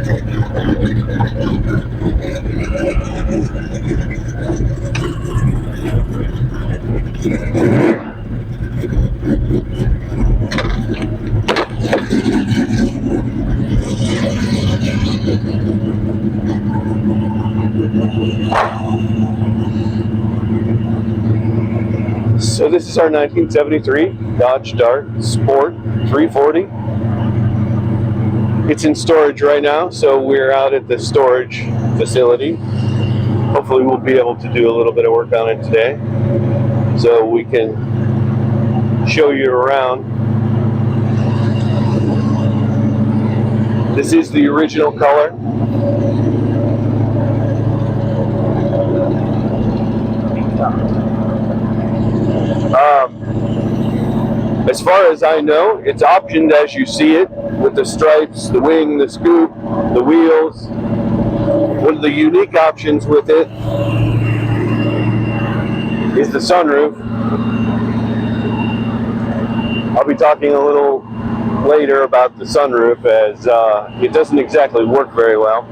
So this is our 1973 Dodge Dart Sport 340. It's in storage right now, so we're out at the storage facility. Hopefully we'll be able to do a little bit of work on it today, so we can show you around. This is the original color. As far as I know, it's optioned as you see it, with the stripes, the wing, the scoop, the wheels. One of the unique options with it is the sunroof. I'll be talking a little later about the sunroof, as it doesn't exactly work very well.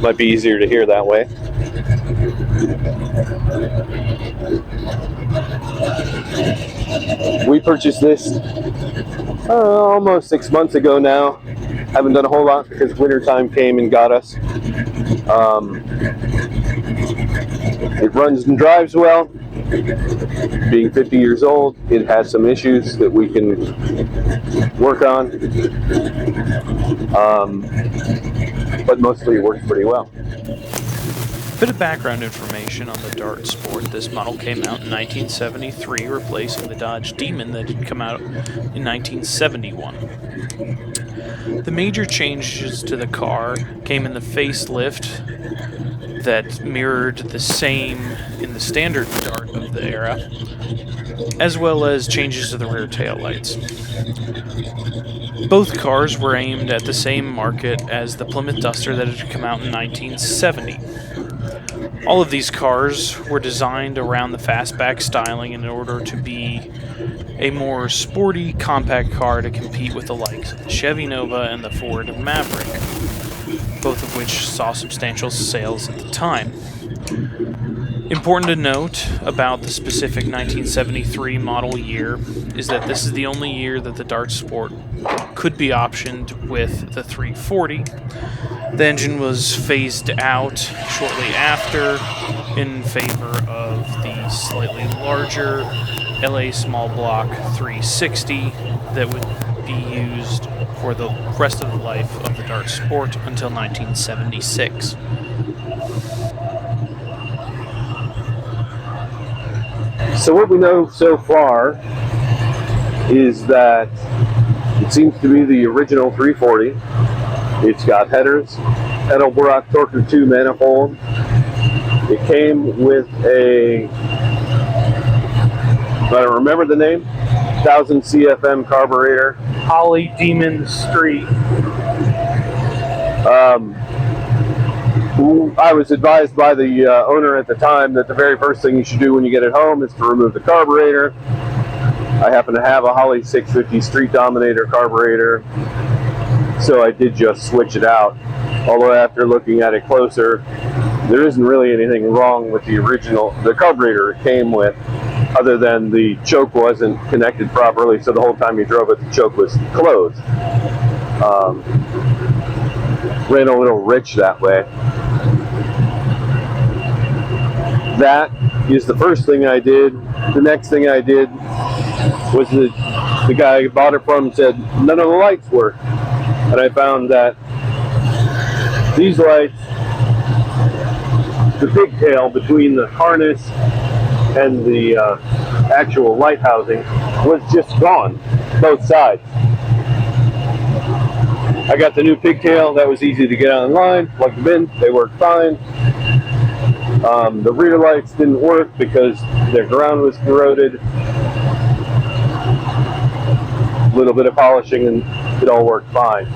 Might be easier to hear that way. We purchased this almost 6 months ago now. Haven't done a whole lot because wintertime came and got us. It runs and drives well. Being 50 years old, it has some issues that we can work on, but mostly it works pretty well. A bit of background information on the Dart Sport. This model came out in 1973, replacing the Dodge Demon that had come out in 1971. The major changes to the car came in the facelift that mirrored the same in the standard Dart of the era, as well as changes to the rear taillights. Both cars were aimed at the same market as the Plymouth Duster that had come out in 1970. All of these cars were designed around the fastback styling in order to be a more sporty, compact car to compete with the likes of the Chevy Nova and the Ford Maverick, both of which saw substantial sales at the time. Important to note about the specific 1973 model year is that this is the only year that the Dart Sport could be optioned with the 340. The engine was phased out shortly after in favor of the slightly larger LA small block 360 that would be used for the rest of the life of the Dart Sport until 1976. So what we know so far is that it seems to be the original 340. It's got headers, Edelbrock Torque 2 manifold. It came with a, I don't remember the name, 1000 CFM carburetor. Holly Demon Street. I was advised by the owner at the time that the very first thing you should do when you get it home is to remove the carburetor. I happen to have a Holly 650 Street Dominator carburetor, so I did just switch it out. Although after looking at it closer, there isn't really anything wrong with the carburetor it came with, other than the choke wasn't connected properly, so the whole time you drove it, the choke was closed. Ran a little rich that way. That is the first thing I did. The next thing I did was the guy I bought it from said none of the lights work. And I found that these lights, the pigtail between the harness and the actual light housing was just gone, both sides. I got the new pigtail. That was easy to get online, plug them in, they worked fine. The rear lights didn't work because their ground was corroded. A little bit of polishing and it all worked fine.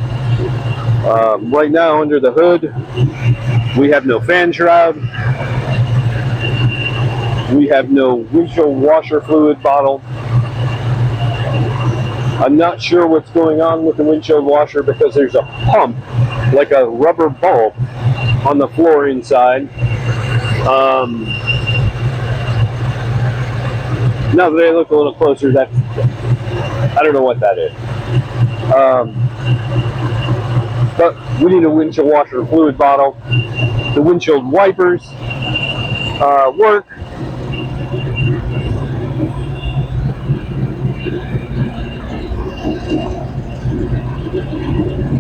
Right now under the hood, we have no fan shroud. We have no windshield washer fluid bottle. I'm not sure what's going on with the windshield washer because there's a pump, like a rubber bulb, on the floor inside. Now that I look a little closer, I don't know what that is. But we need a windshield washer fluid bottle. The windshield wipers work.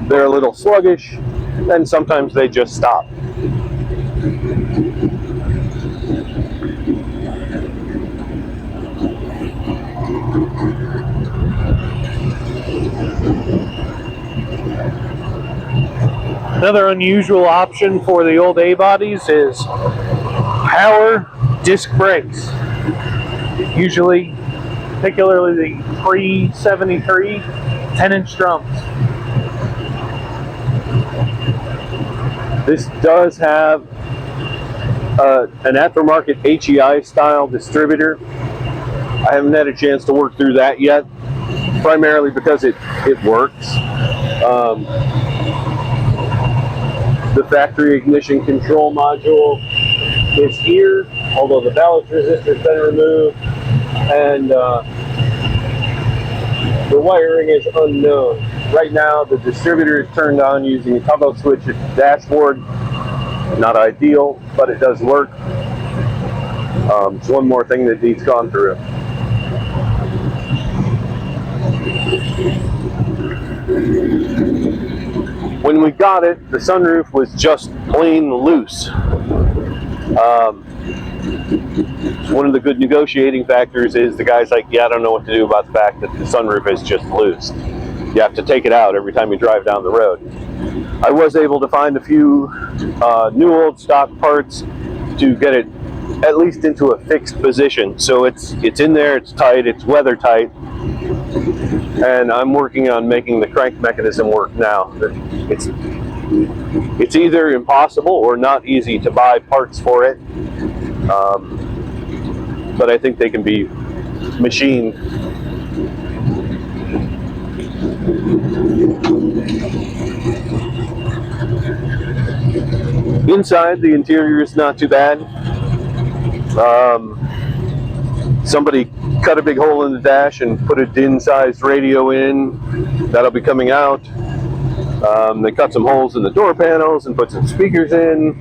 They're a little sluggish, and sometimes they just stop. Another unusual option for the old A-bodies is power disc brakes. Usually, particularly the pre-73 10-inch drums. This does have an aftermarket HEI style distributor. I haven't had a chance to work through that yet, primarily because it works. The factory ignition control module is here, although the ballast resistor has been removed, and the wiring is unknown. Right now, the distributor is turned on using a toggle switch at the dashboard. Not ideal, but it does work. It's one more thing that needs gone through. When we got it, the sunroof was just plain loose. One of the good negotiating factors is the guy's like, yeah, I don't know what to do about the fact that the sunroof is just loose. You have to take it out every time you drive down the road. I was able to find a few new old stock parts to get it at least into a fixed position. So it's in there, it's tight, it's weather tight, and I'm working on making the crank mechanism work now. It's either impossible or not easy to buy parts for it, but I think they can be machined. Inside, the interior is not too bad. Somebody cut a big hole in the dash and put a DIN-sized radio in. That'll be coming out. They cut some holes in the door panels and put some speakers in.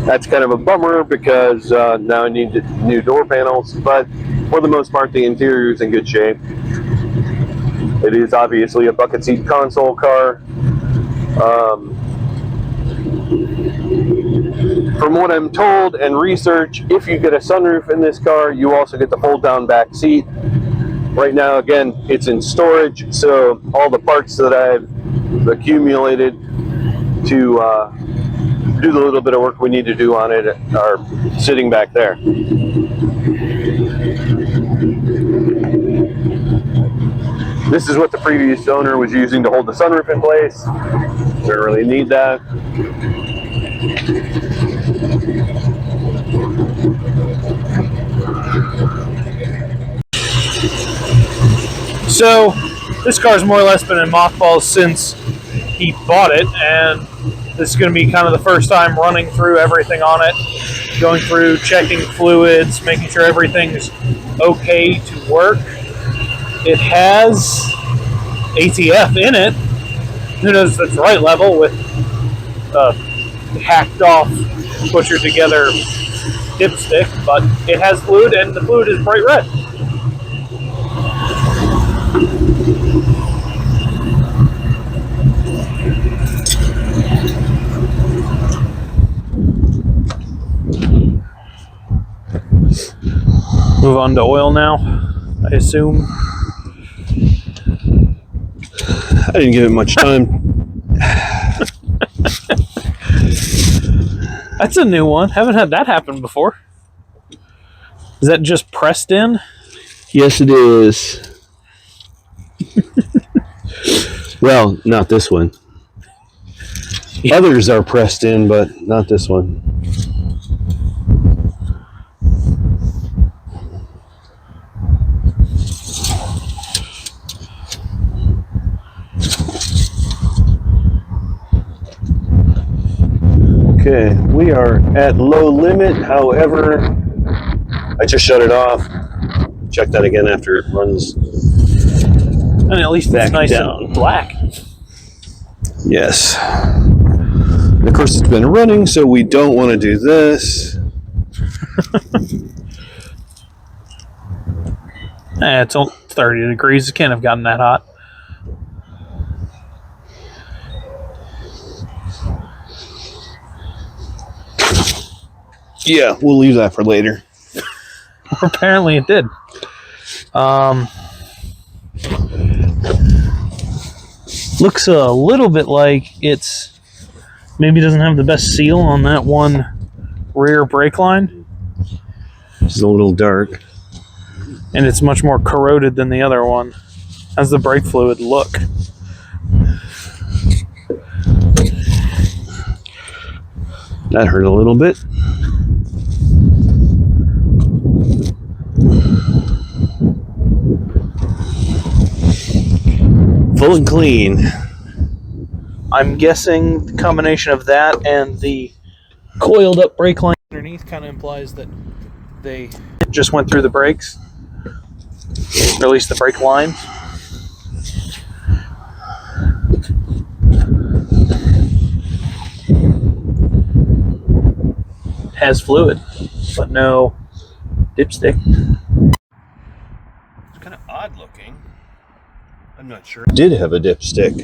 That's kind of a bummer because now I need new door panels, but for the most part, the interior is in good shape. It is obviously a bucket seat console car. From what I'm told and research, if you get a sunroof in this car, you also get the fold-down back seat. Right now, again, it's in storage, so all the parts that I've accumulated to do the little bit of work we need to do on it are sitting back there. This is what the previous owner was using to hold the sunroof in place. Don't really need that. So, this car's more or less been in mothballs since he bought it, and this is going to be kind of the first time running through everything on it, going through, checking fluids, making sure everything's okay to work. It has ATF in it. Who knows if it's the right level with hacked off, butchered together dipstick, but it has fluid, and the fluid is bright red. Move on to oil now, I assume. I didn't give it much time. That's a new one. Haven't had that happen before. Is that just pressed in? Yes, it is. Well, not this one. Others are pressed in, but not this one. Okay, we are at low limit. However, I just shut it off. Check that again after it runs. And at least Back it's nice down. and black. Yes. And of course, it's been running, so we don't want to do this. It's 30 degrees. It can't have gotten that hot. Yeah, we'll leave that for later. Apparently it did. Looks a little bit like it's maybe doesn't have the best seal on that one rear brake line. It's a little dark. And it's much more corroded than the other one. How's the brake fluid look? That hurt a little bit. Full and clean. I'm guessing the combination of that and the coiled up brake line underneath kind of implies that they just went through the brakes. Or at least the brake lines. Has fluid, but no dipstick. It's kind of odd looking. I'm not sure. It did have a dipstick.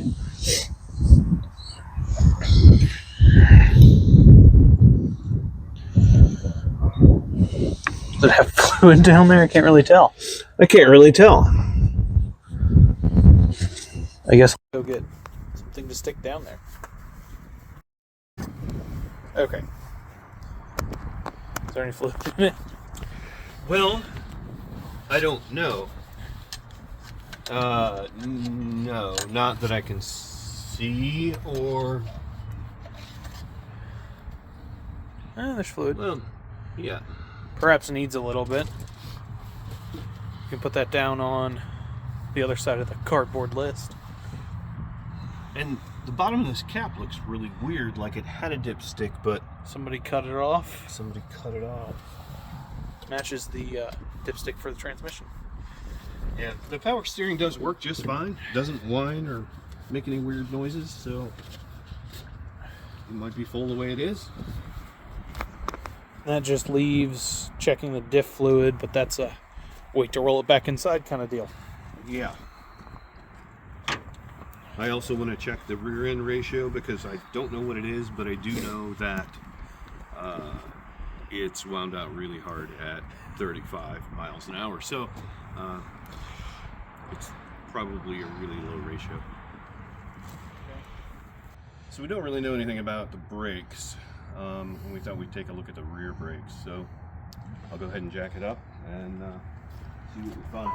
Does it have fluid down there? I can't really tell. I can't really tell. I guess I'll go get something to stick down there. Okay. Is there any fluid in it? Well, I don't know. No, not that I can see or. There's fluid. Well, yeah. Perhaps needs a little bit. You can put that down on the other side of the cardboard list. And the bottom of this cap looks really weird, like it had a dipstick, but Somebody cut it off. somebody cut it off. Matches the dipstick for the transmission. Yeah, the power steering does work just fine. Doesn't whine or make any weird noises, so it might be full the way it is. That just leaves checking the diff fluid, but that's a wait to roll it back inside kind of deal. Yeah. I also want to check the rear end ratio because I don't know what it is, but I do know that it's wound out really hard at 35 miles an hour. So it's probably a really low ratio. So we don't really know anything about the brakes. And we thought we'd take a look at the rear brakes. So I'll go ahead and jack it up and see what we find.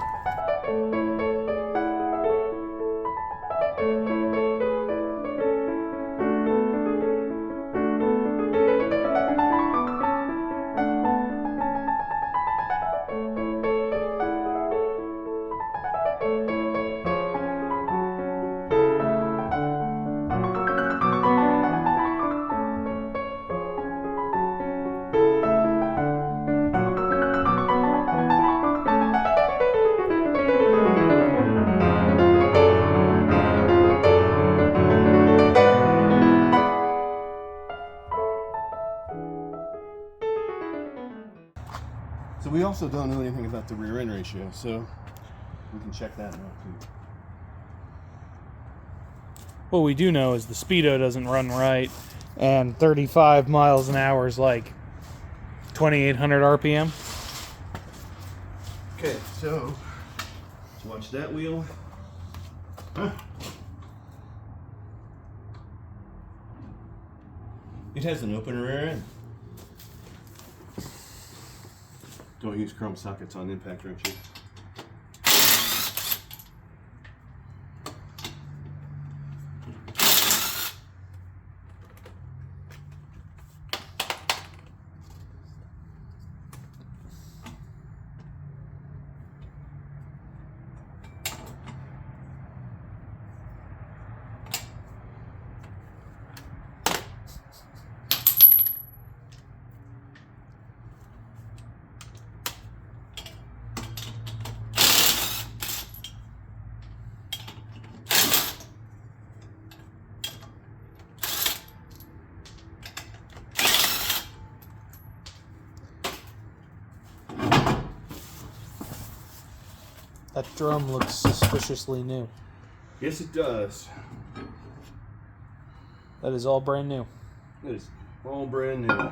So we also don't know anything about the rear end ratio, so we can check that now too. What we do know is the speedo doesn't run right, and 35 miles an hour is like 2,800 RPM. Okay, so let's watch that wheel. Huh. It has an open rear end. Don't use chrome sockets on impact wrenches. That drum looks suspiciously new. Yes, it does. That is all brand new. It is all brand new.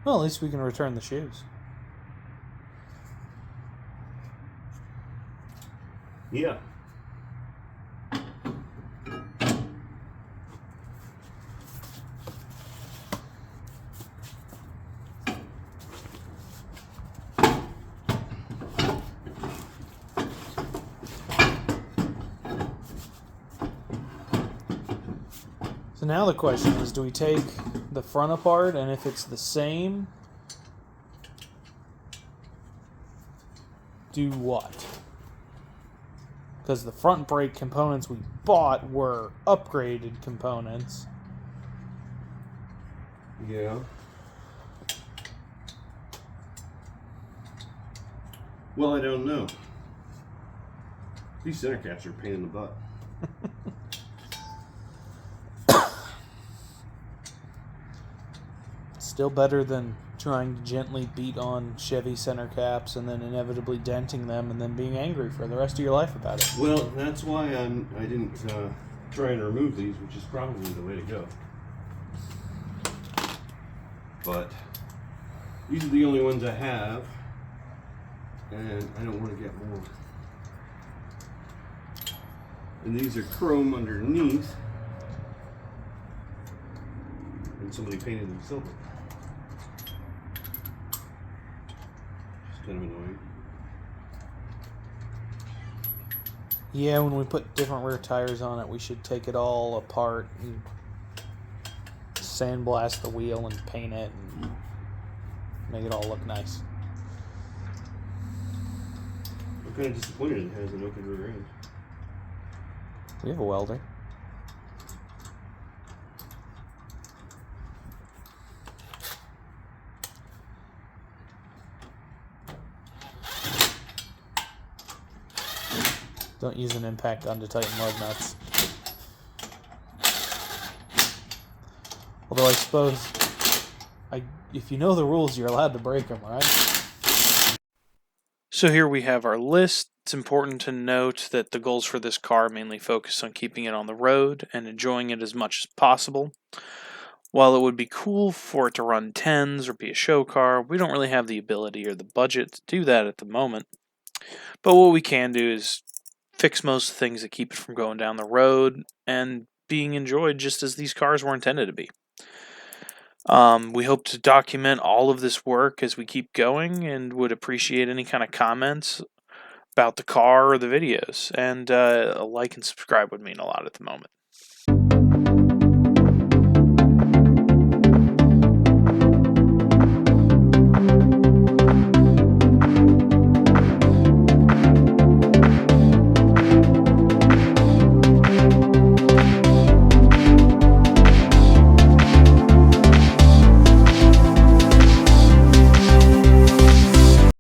Well, at least we can return the shoes. Yeah. So now the question is, do we take the front apart, and if it's the same, do what? Because the front brake components we bought were upgraded components. Yeah. Well, I don't know. These center caps are a pain in the butt. Still better than trying to gently beat on Chevy center caps and then inevitably denting them and then being angry for the rest of your life about it. Well, that's why I didn't try and remove these, which is probably the way to go. But these are the only ones I have, and I don't want to get more. And these are chrome underneath, and somebody painted them silver. It's kind of annoying. Yeah, when we put different rear tires on it, we should take it all apart and sandblast the wheel and paint it and make it all look nice. I'm kind of disappointed it has an open rear end. We have a welder. Don't use an impact gun to tighten lug nuts. Although I suppose, if you know the rules, you're allowed to break them, right? So here we have our list. It's important to note that the goals for this car mainly focus on keeping it on the road and enjoying it as much as possible. While it would be cool for it to run 10s or be a show car, we don't really have the ability or the budget to do that at the moment. But what we can do is fix most of the things that keep it from going down the road and being enjoyed just as these cars were intended to be. We hope to document all of this work as we keep going and would appreciate any kind of comments about the car or the videos. And a like and subscribe would mean a lot at the moment.